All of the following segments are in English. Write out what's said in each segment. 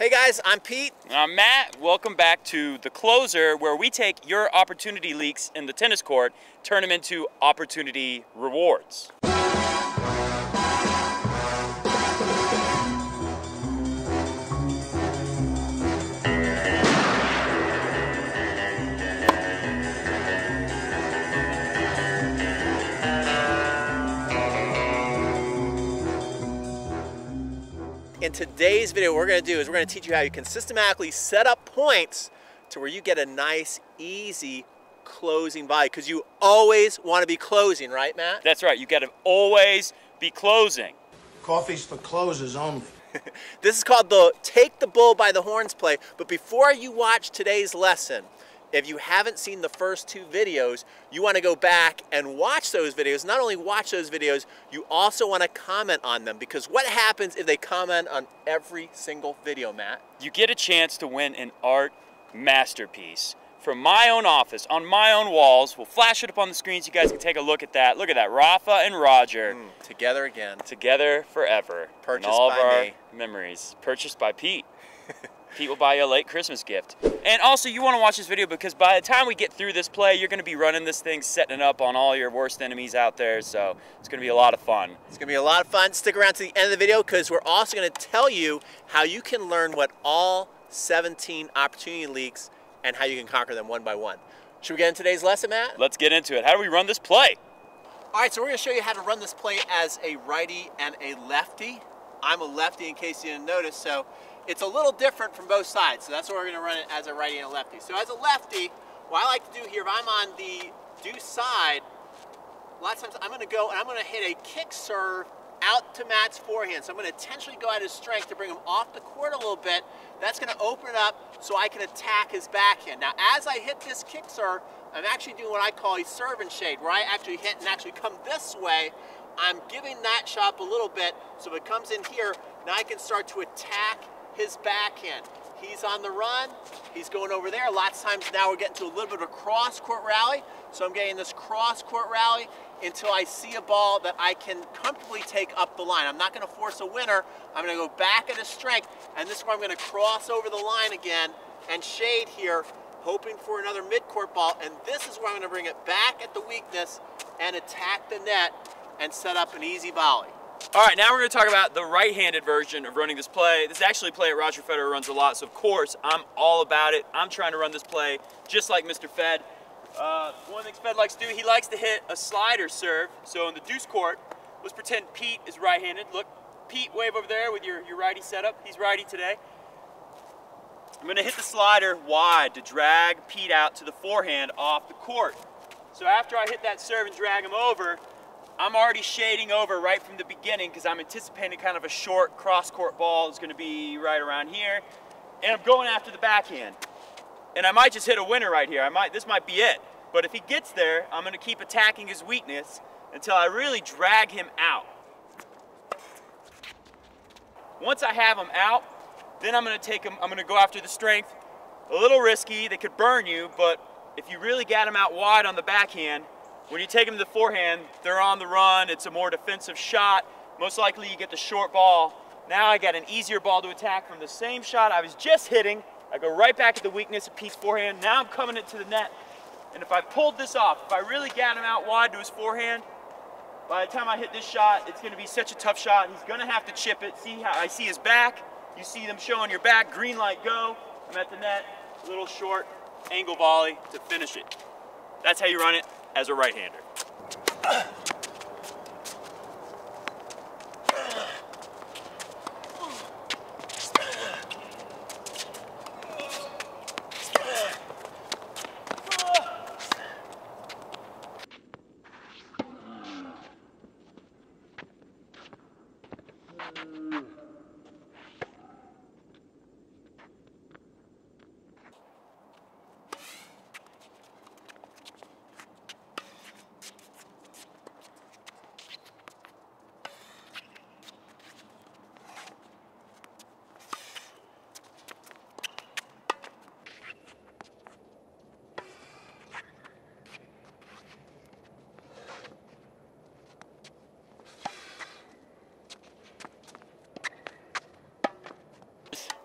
Hey guys, I'm Pete. And I'm Matt. Welcome back to The Closer, where we take your opportunity leaks in the tennis court, turn them into opportunity rewards. In today's video, what we're going to do is we're going to teach you how you can systematically set up points to where you get a nice, easy closing volley. Because you always want to be closing, right, Matt? That's right. You got to always be closing. Coffee's for closers only. This is called the Take the Bull by the Horns play. But before you watch today's lesson, if you haven't seen the first two videos, you want to go back and watch those videos. Not only watch those videos, you also want to comment on them, because what happens if they comment on every single video, Matt? You get a chance to win an art masterpiece from my own office, on my own walls. We'll flash it up on the screen so you guys can take a look at that. Look at that, Rafa and Roger. Together again. Together forever. Purchased and all by of our me. memories. Purchased by Pete. Pete will buy you a late Christmas gift. And also, you want to watch this video because by the time we get through this play, you're going to be running this thing, setting it up on all your worst enemies out there. So it's going to be a lot of fun. It's going to be a lot of fun. Stick around to the end of the video because we're also going to tell you how you can learn what all 17 opportunity leaks and how you can conquer them one by one. Should we get into today's lesson, Matt? Let's get into it. How do we run this play? All right, so we're going to show you how to run this play as a righty and a lefty. I'm a lefty in case you didn't notice, so it's a little different from both sides. So that's why we're going to run it as a righty and a lefty. So as a lefty, what I like to do here, if I'm on the deuce side, a lot of times I'm going to go and I'm going to hit a kick serve out to Matt's forehand. So I'm going to intentionally go at his strength to bring him off the court a little bit. That's going to open it up so I can attack his backhand. Now, as I hit this kick serve, I'm actually doing what I call a serve and shade, where I actually hit and actually come this way. I'm giving that shot a little bit, so if it comes in here, now I can start to attack his backhand. He's on the run, he's going over there. Lots of times now we're getting to a little bit of a cross-court rally, so I'm getting this cross-court rally until I see a ball that I can comfortably take up the line. I'm not going to force a winner. I'm going to go back at his strength, and this is where I'm going to cross over the line again and shade here, hoping for another mid-court ball, and this is where I'm going to bring it back at the weakness and attack the net and set up an easy volley. All right, now we're going to talk about the right-handed version of running this play. This is actually a play that Roger Federer runs a lot, so of course I'm all about it. I'm trying to run this play just like Mr. Fed. One of the things Fed likes to do, he likes to hit a slider serve. So in the deuce court, let's pretend Pete is right-handed. Look, Pete, wave over there with your righty setup. He's righty today. I'm going to hit the slider wide to drag Pete out to the forehand off the court. So after I hit that serve and drag him over, I'm already shading over right from the beginning because I'm anticipating kind of a short cross-court ball is going to be right around here. And I'm going after the backhand. And I might just hit a winner right here. This might be it. But if he gets there, I'm going to keep attacking his weakness until I really drag him out. Once I have him out, then I'm going to take him, I'm going to go after the strength. A little risky, they could burn you, but if you really got him out wide on the backhand, when you take them to the forehand, they're on the run, it's a more defensive shot. Most likely you get the short ball. Now I got an easier ball to attack from the same shot I was just hitting. I go right back at the weakness of Pete's forehand. Now I'm coming into the net. And if I pulled this off, if I really got him out wide to his forehand, by the time I hit this shot, it's going to be such a tough shot. He's going to have to chip it. See how I see his back? You see them showing your back, green light go. I'm at the net, a little short angle volley to finish it. That's how you run it as a right-hander.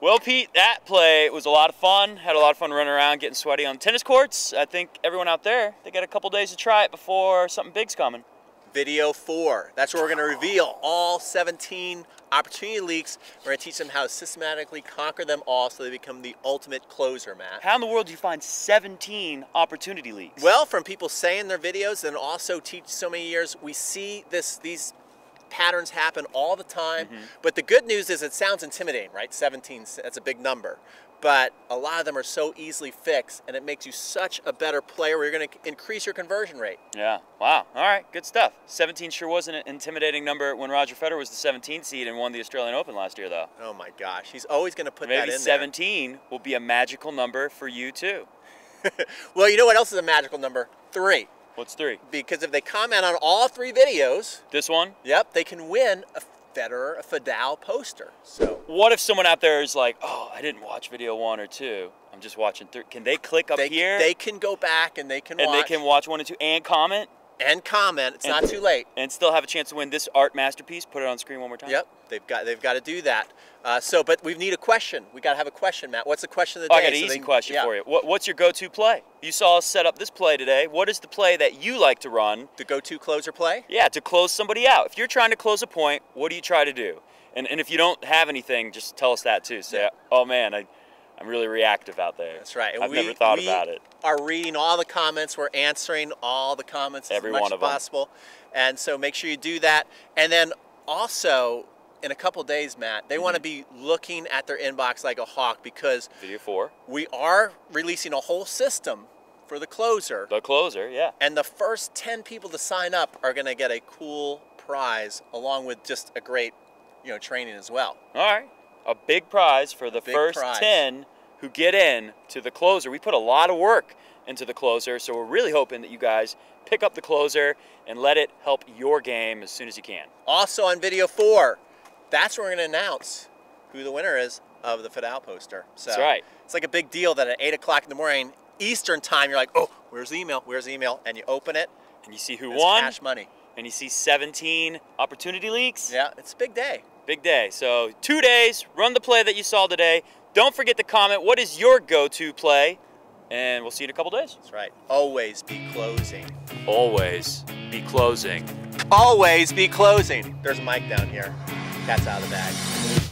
Well, Pete, that play was a lot of fun. Had a lot of fun running around, getting sweaty on tennis courts. I think everyone out there, they got a couple days to try it before something big's coming. Video 4. That's where we're going to reveal all 17 opportunity leaks. We're going to teach them how to systematically conquer them all so they become the ultimate closer, Matt. How in the world do you find 17 opportunity leaks? Well, from people saying their videos and also teach so many years, we see these patterns happen all the time. But the good news is it sounds intimidating, right? 17, that's a big number. But a lot of them are so easily fixed, and it makes you such a better player where you're going to increase your conversion rate. Yeah, wow. All right, good stuff. 17 sure was an intimidating number when Roger Federer was the 17th seed and won the Australian Open last year, though. Oh my gosh, he's always going to put that in there. Maybe 17 will be a magical number for you, too. Well, you know what else is a magical number? 3. What's 3? Because if they comment on all 3 videos... This one? Yep, they can win a Federer, a Fidal poster. So what if someone out there is like, oh, I didn't watch video 1 or 2. I'm just watching 3. Can they click up here? They can go back and they can watch. And they can watch 1 and 2 and comment? And comment. It's not too late. And still have a chance to win this art masterpiece. Put it on screen one more time. Yep, they've got to do that. But we need a question. We got to have a question, Matt. What's the question of the day? I got an easy question for you. What's your go-to play? You saw us set up this play today. What is the play that you like to run? The go-to closer play? Yeah, to close somebody out. If you're trying to close a point, what do you try to do? And if you don't have anything, just tell us that too. Say, oh man, I'm really reactive out there. That's right. And I've never thought about it. We are reading all the comments. We're answering all the comments as much as possible. And so make sure you do that. And then also, in a couple of days, Matt, they want to be looking at their inbox like a hawk because Video 4. We are releasing a whole system for the closer. The closer, yeah. And the first 10 people to sign up are going to get a cool prize along with just a great, training as well. All right. A big prize for the first 10 who get in to the closer. We put a lot of work into the closer, so we're really hoping that you guys pick up the closer and let it help your game as soon as you can. Also on video 4, that's where we're going to announce who the winner is of the Fidal poster. So that's right. It's like a big deal that at 8 o'clock in the morning Eastern time, you're like, oh, where's the email? Where's the email? And you open it. And you see who won. Cash money. And you see 17 opportunity leaks. Yeah, it's a big day. Big day. So 2 days, run the play that you saw today. Don't forget to comment, what is your go-to play? And we'll see you in a couple days. That's right. Always be closing. Always be closing. Always be closing. There's a mic down here. Cat's out of the bag.